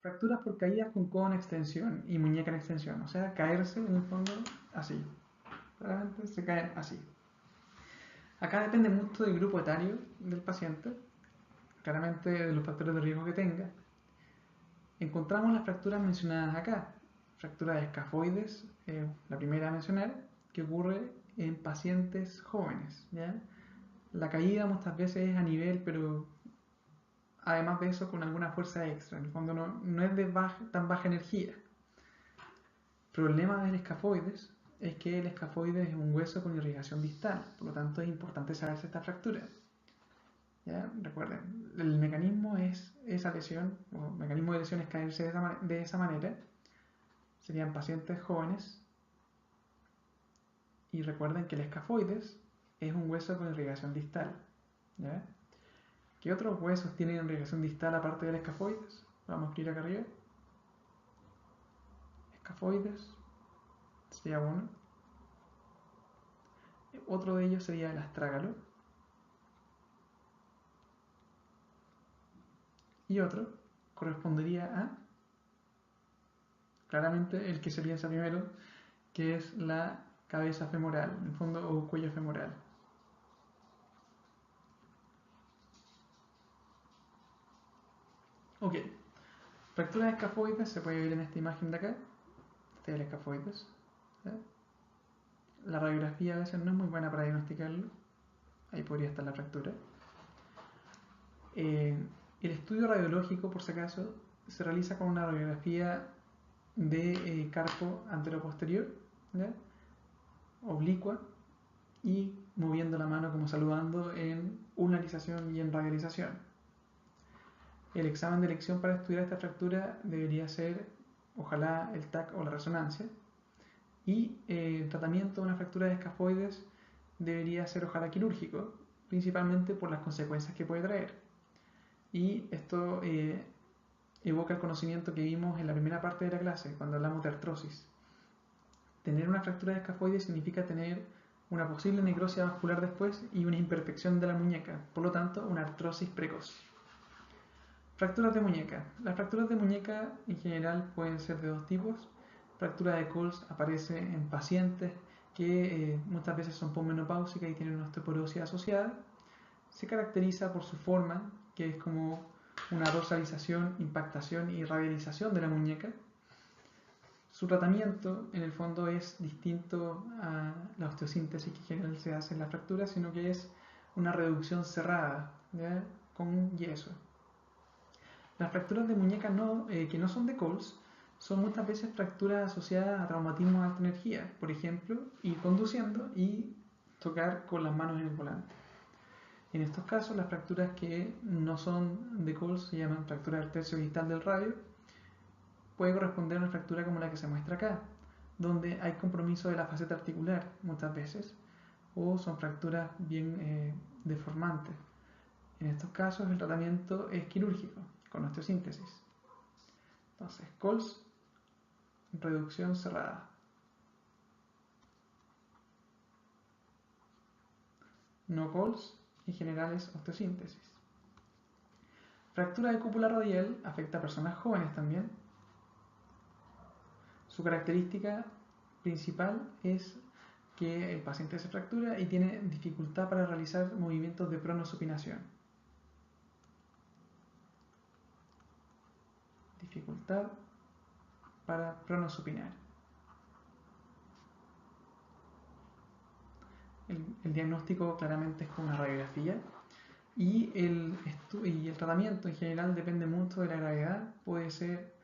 Fracturas por caídas con codo en extensión y muñeca en extensión, o sea, caerse en el fondo así. Claramente se caen así. Acá depende mucho del grupo etario del paciente, claramente de los factores de riesgo que tenga. Encontramos las fracturas mencionadas acá. Fractura de escafoides, la primera a mencionar, que ocurre en pacientes jóvenes. ¿Ya? La caída muchas veces es a nivel, pero además de eso con alguna fuerza extra. En el fondo no es de tan baja energía. El problema del escafoides es que el escafoides es un hueso con irrigación distal, por lo tanto es importante saberse esta fractura. ¿Ya? Recuerden, el mecanismo es esa lesión, o mecanismo de lesión es caerse de esa manera. Serían pacientes jóvenes. Y recuerden que el escafoides es un hueso con irrigación distal. ¿Ya? ¿Qué otros huesos tienen irrigación distal aparte del escafoides? Vamos a escribir acá arriba. Escafoides sería uno. Otro de ellos sería el astrágalo. Y otro correspondería a, claramente, el que se piensa primero, que es la cabeza femoral, en el fondo, o cuello femoral. Ok, fractura de escafoides se puede ver en esta imagen de acá. Este es el escafoides. ¿Sí? La radiografía a veces no es muy buena para diagnosticarlo. Ahí podría estar la fractura. El estudio radiológico, por si acaso, se realiza con una radiografía de carpo anteroposterior, ¿ya? Oblicua, y moviendo la mano como saludando en ulnarización y en radialización. El examen de elección para estudiar esta fractura debería ser, ojalá, el TAC o la resonancia. Y el tratamiento de una fractura de escafoides debería ser, ojalá, quirúrgico, principalmente por las consecuencias que puede traer. Y esto evoca el conocimiento que vimos en la primera parte de la clase, cuando hablamos de artrosis. Tener una fractura de escafoides significa tener una posible necrosis vascular después y una imperfección de la muñeca, por lo tanto, una artrosis precoz. Fracturas de muñeca. Las fracturas de muñeca en general pueden ser de dos tipos. Fractura de Coles aparece en pacientes que muchas veces son posmenopáusicas y tienen una osteoporosis asociada. Se caracteriza por su forma, que es como una dorsalización, impactación y radialización de la muñeca. Su tratamiento, en el fondo, es distinto a la osteosíntesis que en general se hace en la fractura, sino que es una reducción cerrada, ¿ya? Con yeso. Las fracturas de muñeca que no son de Coles son muchas veces fracturas asociadas a traumatismo de alta energía, por ejemplo, ir conduciendo y tocar con las manos en el volante. En estos casos, las fracturas que no son de Coles se llaman fractura del tercio distal del radio. Puede corresponder a una fractura como la que se muestra acá, donde hay compromiso de la faceta articular muchas veces, o son fracturas bien deformantes. En estos casos, el tratamiento es quirúrgico, con osteosíntesis. Entonces, Coles, reducción cerrada. No Coles, en general es osteosíntesis. Fractura de cúpula radial afecta a personas jóvenes también. Su característica principal es que el paciente se fractura y tiene dificultad para realizar movimientos de pronosupinación. Dificultad para pronosupinar. El diagnóstico claramente es con una radiografía y el tratamiento en general depende mucho de la gravedad. Puede ser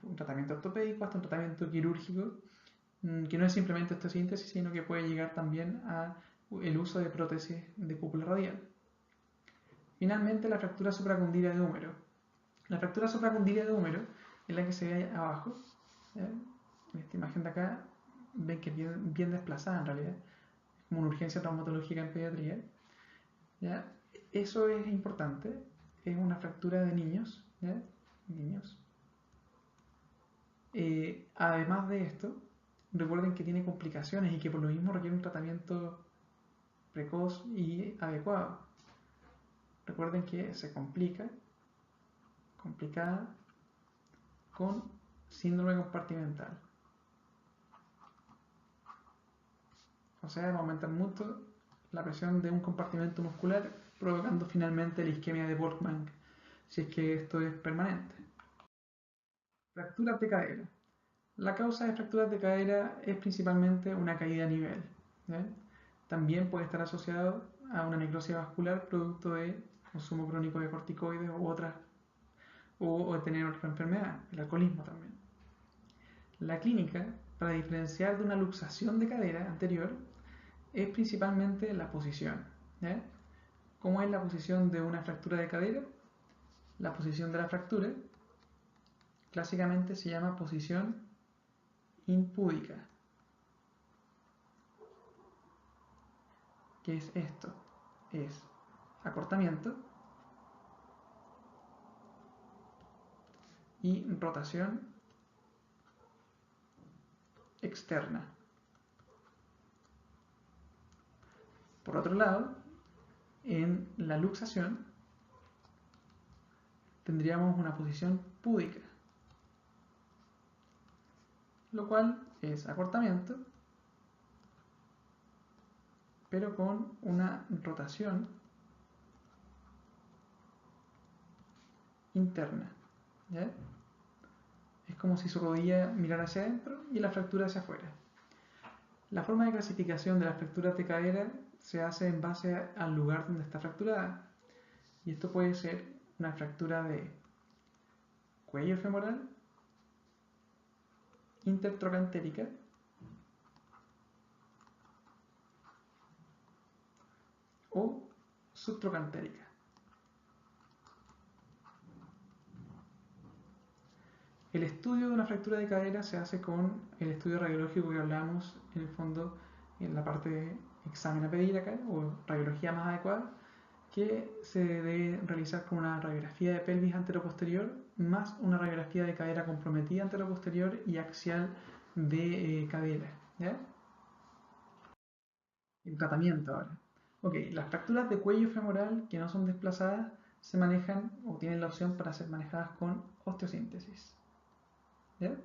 un tratamiento ortopédico hasta un tratamiento quirúrgico, que no es simplemente osteosíntesis, sino que puede llegar también a el uso de prótesis de cúpula radial. Finalmente, la fractura supracondílea de húmero. La fractura supracondílea de húmero es la que se ve abajo. ¿Ya? En esta imagen de acá ven que es bien desplazada en realidad, como una urgencia traumatológica en pediatría. ¿Ya? Eso es importante, es una fractura de niños. ¿Ya? Niños. Además de esto, recuerden que tiene complicaciones y que por lo mismo requiere un tratamiento precoz y adecuado. Recuerden que se complica, complicada, con síndrome compartimental. O sea, va a aumentar mucho la presión de un compartimento muscular, provocando finalmente la isquemia de Volkmann, si es que esto es permanente. Fracturas de cadera. La causa de fracturas de cadera es principalmente una caída a nivel. ¿Ya? También puede estar asociado a una necrosis vascular producto de consumo crónico de corticoides o de tener otra enfermedad, el alcoholismo también. La clínica, para diferenciar de una luxación de cadera anterior, es principalmente la posición. ¿Ya? ¿Cómo es la posición de una fractura de cadera? La posición de la fractura clásicamente se llama posición impúdica. ¿Qué es esto? Es acortamiento y rotación externa. Por otro lado, en la luxación tendríamos una posición púdica, lo cual es acortamiento, pero con una rotación interna. ¿Ya? Es como si su rodilla mirara hacia adentro y la fractura hacia afuera. La forma de clasificación de las fracturas de cadera se hace en base al lugar donde está fracturada. Y esto puede ser una fractura de cuello femoral, intertrocantérica, o subtrocantérica. El estudio de una fractura de cadera se hace con el estudio radiológico que hablamos en el fondo en la parte de examen a pedir acá, o radiología más adecuada, que se debe realizar con una radiografía de pelvis anteroposterior más una radiografía de cadera comprometida anteroposterior y axial de cadera. ¿Ya? El tratamiento ahora. Ok, las fracturas de cuello femoral que no son desplazadas se manejan o tienen la opción para ser manejadas con osteosíntesis. ¿Ya?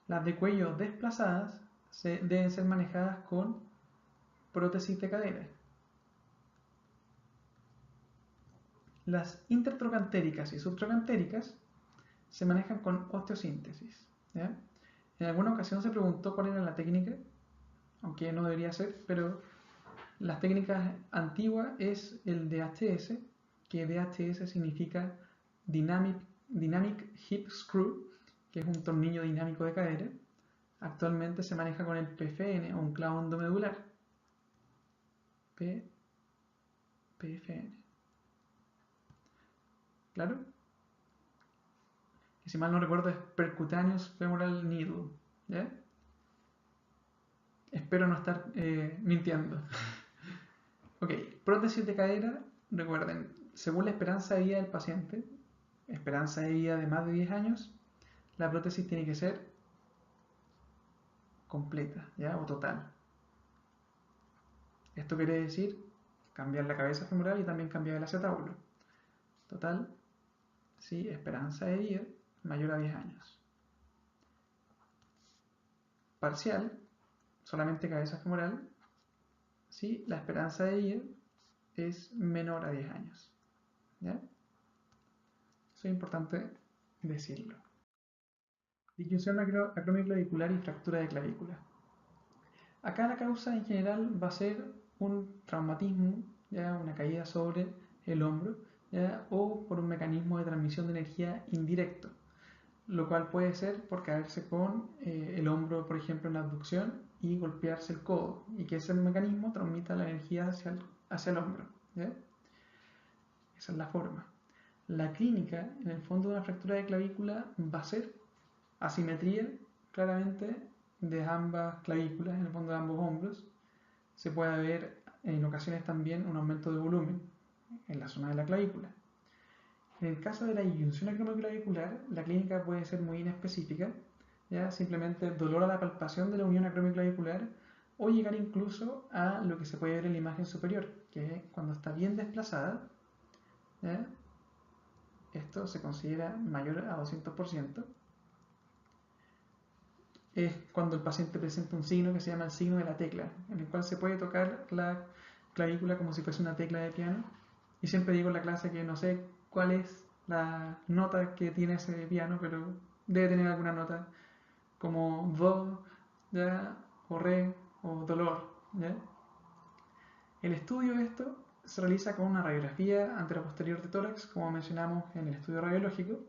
Las de cuello desplazadas deben ser manejadas con prótesis de cadera. Las intertrocantéricas y subtrocantéricas se manejan con osteosíntesis. ¿Ya? En alguna ocasión se preguntó cuál era la técnica, aunque no debería ser, pero las técnicas antiguas es el DHS, que DHS significa Dynamic Hip Screw, que es un tornillo dinámico de cadera. Actualmente se maneja con el PFN o un clavo endomedular. PFN. ¿Claro? Que si mal no recuerdo es Percutaneous Femoral Needle. ¿Ya? Espero no estar mintiendo. Ok, prótesis de cadera, recuerden, según la esperanza de vida del paciente, esperanza de vida de más de 10 años, la prótesis tiene que ser completa, ¿ya? O total. Esto quiere decir cambiar la cabeza femoral y también cambiar el acetábulo. Total, si esperanza de vida mayor a 10 años. Parcial, solamente cabeza femoral, si la esperanza de vida es menor a 10 años. ¿Ya? Eso es importante decirlo. Disyunción acromioclavicular y fractura de clavícula. Acá la causa en general va a ser un traumatismo, ¿ya? Una caída sobre el hombro, ¿ya? O por un mecanismo de transmisión de energía indirecto, lo cual puede ser por caerse con el hombro, por ejemplo, en la abducción y golpearse el codo, y que ese mecanismo transmita la energía hacia el hombro. ¿Ya? Esa es la forma. La clínica, en el fondo de una fractura de clavícula, va a ser asimetría, claramente, de ambas clavículas, en el fondo de ambos hombros. Se puede ver en ocasiones también un aumento de volumen en la zona de la clavícula. En el caso de la disyunción acromioclavicular, la clínica puede ser muy inespecífica, ¿ya? Simplemente dolor a la palpación de la unión acromioclavicular o llegar incluso a lo que se puede ver en la imagen superior, que es cuando está bien desplazada, ¿ya? Esto se considera mayor a 200%, es cuando el paciente presenta un signo que se llama el signo de la tecla, en el cual se puede tocar la clavícula como si fuese una tecla de piano. Y siempre digo en la clase que no sé cuál es la nota que tiene ese piano, pero debe tener alguna nota como do, ¿ya? O re, o dolor, ¿ya? El estudio de esto se realiza con una radiografía anteroposterior de tórax, como mencionamos en el estudio radiológico,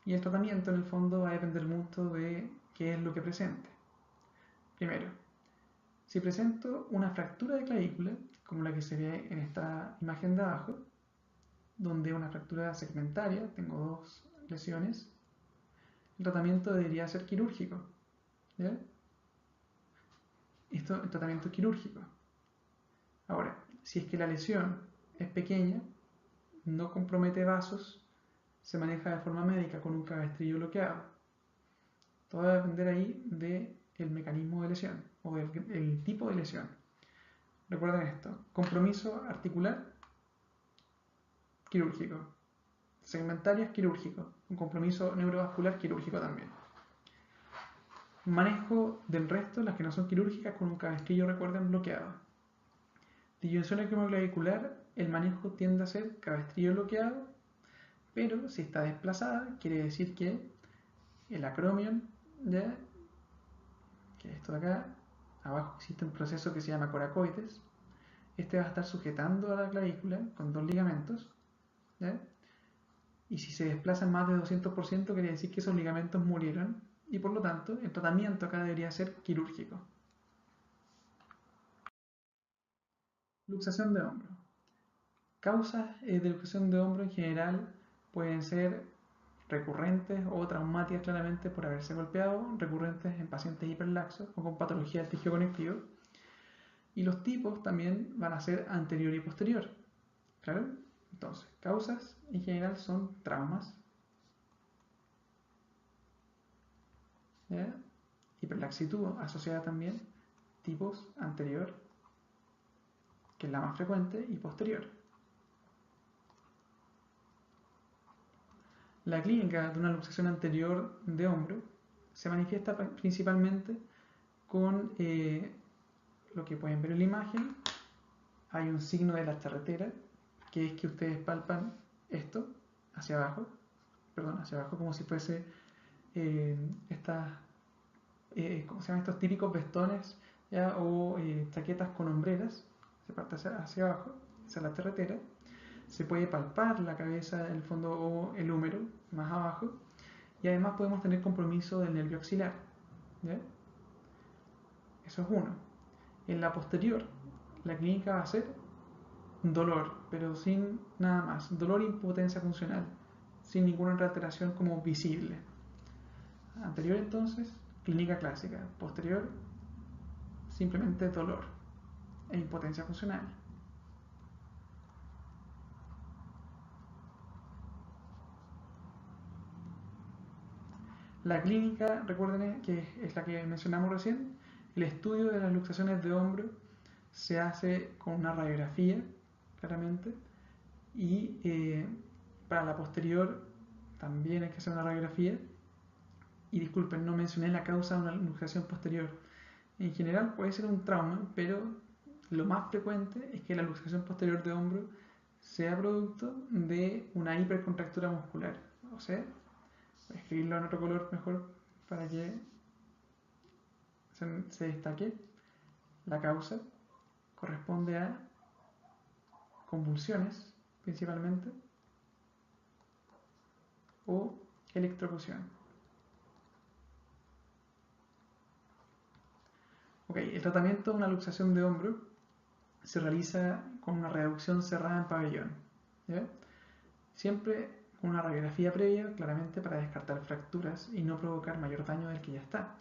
y el tratamiento en el fondo va a depender mucho de qué es lo que presente. Primero, si presento una fractura de clavícula, como la que se ve en esta imagen de abajo, donde una fractura segmentaria, tengo dos lesiones, el tratamiento debería ser quirúrgico, ¿ya? Esto es tratamiento quirúrgico. Ahora, si es que la lesión es pequeña, no compromete vasos, se maneja de forma médica con un cabestrillo bloqueado. Todo va a depender ahí del mecanismo de lesión o del tipo de lesión. Recuerden esto: compromiso articular, quirúrgico; segmentarias, quirúrgico; un compromiso neurovascular, quirúrgico también. Manejo del resto, las que no son quirúrgicas, con un cabestrillo, recuerden, bloqueado. Disyunción acromioclavicular, el manejo tiende a ser cabestrillo bloqueado, pero si está desplazada, quiere decir que el acromion, ¿ya? Que es esto de acá, abajo existe un proceso que se llama coracoides. Este va a estar sujetando a la clavícula con dos ligamentos, ¿ya? Y si se desplazan más de 200%, quiere decir que esos ligamentos murieron, y por lo tanto el tratamiento acá debería ser quirúrgico. Luxación de hombro. Causas de luxación de hombro en general pueden ser recurrentes o traumáticas, claramente por haberse golpeado, recurrentes en pacientes hiperlaxos o con patología del tejido conectivo. Y los tipos también van a ser anterior y posterior. ¿Claro? Entonces, causas en general son traumas, ¿ya? Hiperlaxitud asociada también, tipos anterior, que es la más frecuente, y posterior. La clínica de una luxación anterior de hombro se manifiesta principalmente con lo que pueden ver en la imagen. Hay un signo de la charretera, que es que ustedes palpan esto hacia abajo, como si fuese ¿cómo se llaman? Estos típicos vestones, ¿ya? O chaquetas con hombreras. Se parte hacia abajo, hacia la charretera. Se puede palpar la cabeza, el fondo o el húmero más abajo, y además podemos tener compromiso del nervio axilar, ¿ya? Eso es uno. En la posterior, la clínica va a ser dolor, pero sin nada más. Dolor e impotencia funcional, sin ninguna otra alteración como visible. Anterior, entonces, clínica clásica. Posterior, simplemente dolor e impotencia funcional. La clínica, recuerden que es la que mencionamos recién. El estudio de las luxaciones de hombro se hace con una radiografía, claramente, y para la posterior también hay que hacer una radiografía. Y disculpen, no mencioné la causa de una luxación posterior. En general puede ser un trauma, pero lo más frecuente es que la luxación posterior de hombro sea producto de una hipercontractura muscular. O sea, voy a escribirlo en otro color mejor para que se destaque. La causa corresponde a convulsiones, principalmente, o electrocución. Ok, el tratamiento de una luxación de hombro se realiza con una reducción cerrada en pabellón, ¿ya? Siempre con una radiografía previa, claramente, para descartar fracturas y no provocar mayor daño del que ya está.